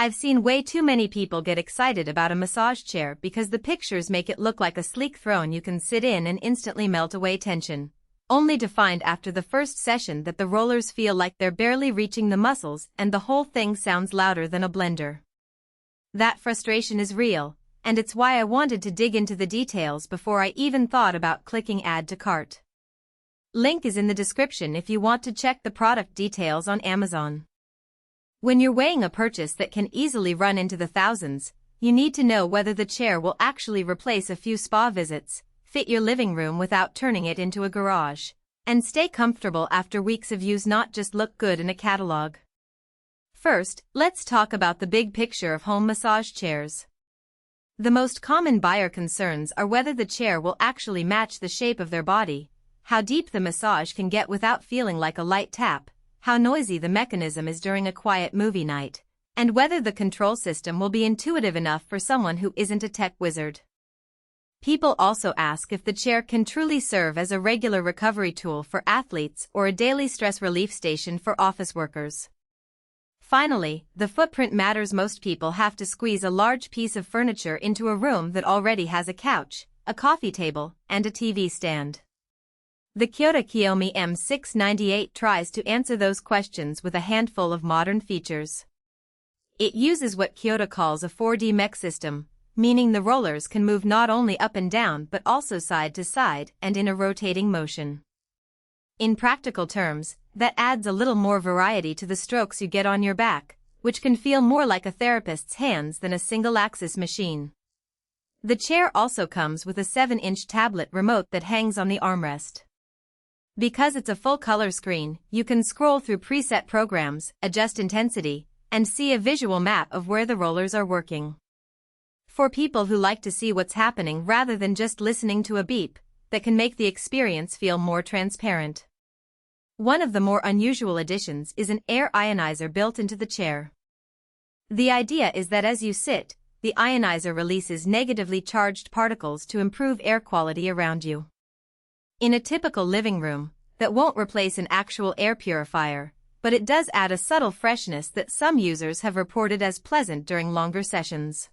I've seen way too many people get excited about a massage chair because the pictures make it look like a sleek throne you can sit in and instantly melt away tension, only to find after the first session that the rollers feel like they're barely reaching the muscles and the whole thing sounds louder than a blender. That frustration is real, and it's why I wanted to dig into the details before I even thought about clicking add to cart. Link is in the description if you want to check the product details on Amazon. When you're weighing a purchase that can easily run into the thousands, you need to know whether the chair will actually replace a few spa visits, fit your living room without turning it into a garage, and stay comfortable after weeks of use, not just look good in a catalog. First, let's talk about the big picture of home massage chairs. The most common buyer concerns are whether the chair will actually match the shape of their body, how deep the massage can get without feeling like a light tap, how noisy the mechanism is during a quiet movie night, and whether the control system will be intuitive enough for someone who isn't a tech wizard. People also ask if the chair can truly serve as a regular recovery tool for athletes or a daily stress relief station for office workers. Finally, the footprint matters. Most people have to squeeze a large piece of furniture into a room that already has a couch, a coffee table, and a TV stand. The Kyota Kiyomi M698 tries to answer those questions with a handful of modern features. It uses what Kyota calls a 4D mech system, meaning the rollers can move not only up and down but also side to side and in a rotating motion. In practical terms, that adds a little more variety to the strokes you get on your back, which can feel more like a therapist's hands than a single-axis machine. The chair also comes with a 7-inch tablet remote that hangs on the armrest. Because it's a full-color screen, you can scroll through preset programs, adjust intensity, and see a visual map of where the rollers are working. For people who like to see what's happening rather than just listening to a beep, that can make the experience feel more transparent. One of the more unusual additions is an air ionizer built into the chair. The idea is that as you sit, the ionizer releases negatively charged particles to improve air quality around you. In a typical living room, that won't replace an actual air purifier, but it does add a subtle freshness that some users have reported as pleasant during longer sessions.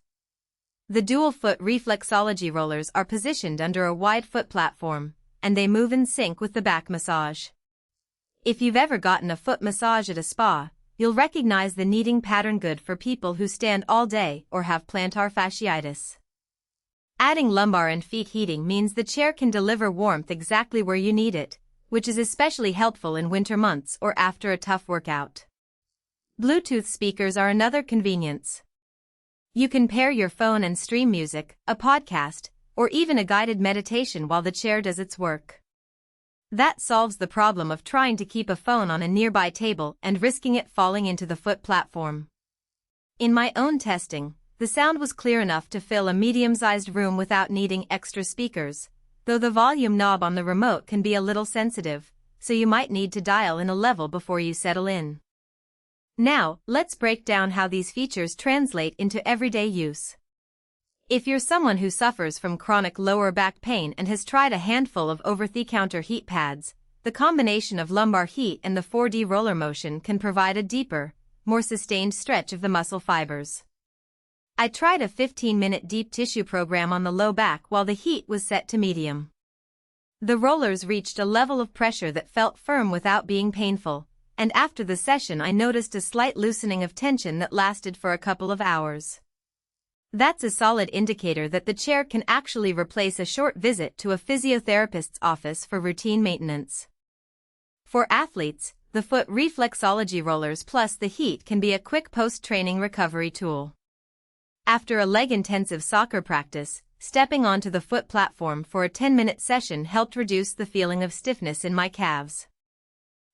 The dual-foot Reflexology rollers are positioned under a wide foot platform, and they move in sync with the back massage. If you've ever gotten a foot massage at a spa, you'll recognize the kneading pattern, good for people who stand all day or have plantar fasciitis. Adding lumbar and feet heating means the chair can deliver warmth exactly where you need it, which is especially helpful in winter months or after a tough workout. Bluetooth speakers are another convenience. You can pair your phone and stream music, a podcast, or even a guided meditation while the chair does its work. That solves the problem of trying to keep a phone on a nearby table and risking it falling into the foot platform. In my own testing, the sound was clear enough to fill a medium-sized room without needing extra speakers, though the volume knob on the remote can be a little sensitive, so you might need to dial in a level before you settle in. Now, let's break down how these features translate into everyday use. If you're someone who suffers from chronic lower back pain and has tried a handful of over-the-counter heat pads, the combination of lumbar heat and the 4D roller motion can provide a deeper, more sustained stretch of the muscle fibers. I tried a 15-minute deep tissue program on the low back while the heat was set to medium. The rollers reached a level of pressure that felt firm without being painful, and after the session I noticed a slight loosening of tension that lasted for a couple of hours. That's a solid indicator that the chair can actually replace a short visit to a physiotherapist's office for routine maintenance. For athletes, the foot reflexology rollers plus the heat can be a quick post-training recovery tool. After a leg-intensive soccer practice, stepping onto the foot platform for a 10-minute session helped reduce the feeling of stiffness in my calves.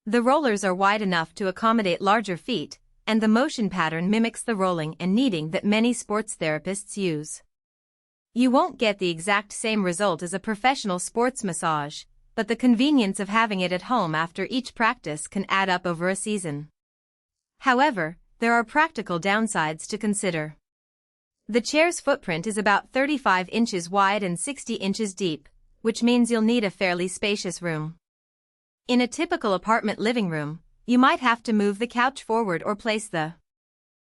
The rollers are wide enough to accommodate larger feet, and the motion pattern mimics the rolling and kneading that many sports therapists use. You won't get the exact same result as a professional sports massage, but the convenience of having it at home after each practice can add up over a season. However, there are practical downsides to consider. The chair's footprint is about 35 inches wide and 60 inches deep, which means you'll need a fairly spacious room. In a typical apartment living room, you might have to move the couch forward or place the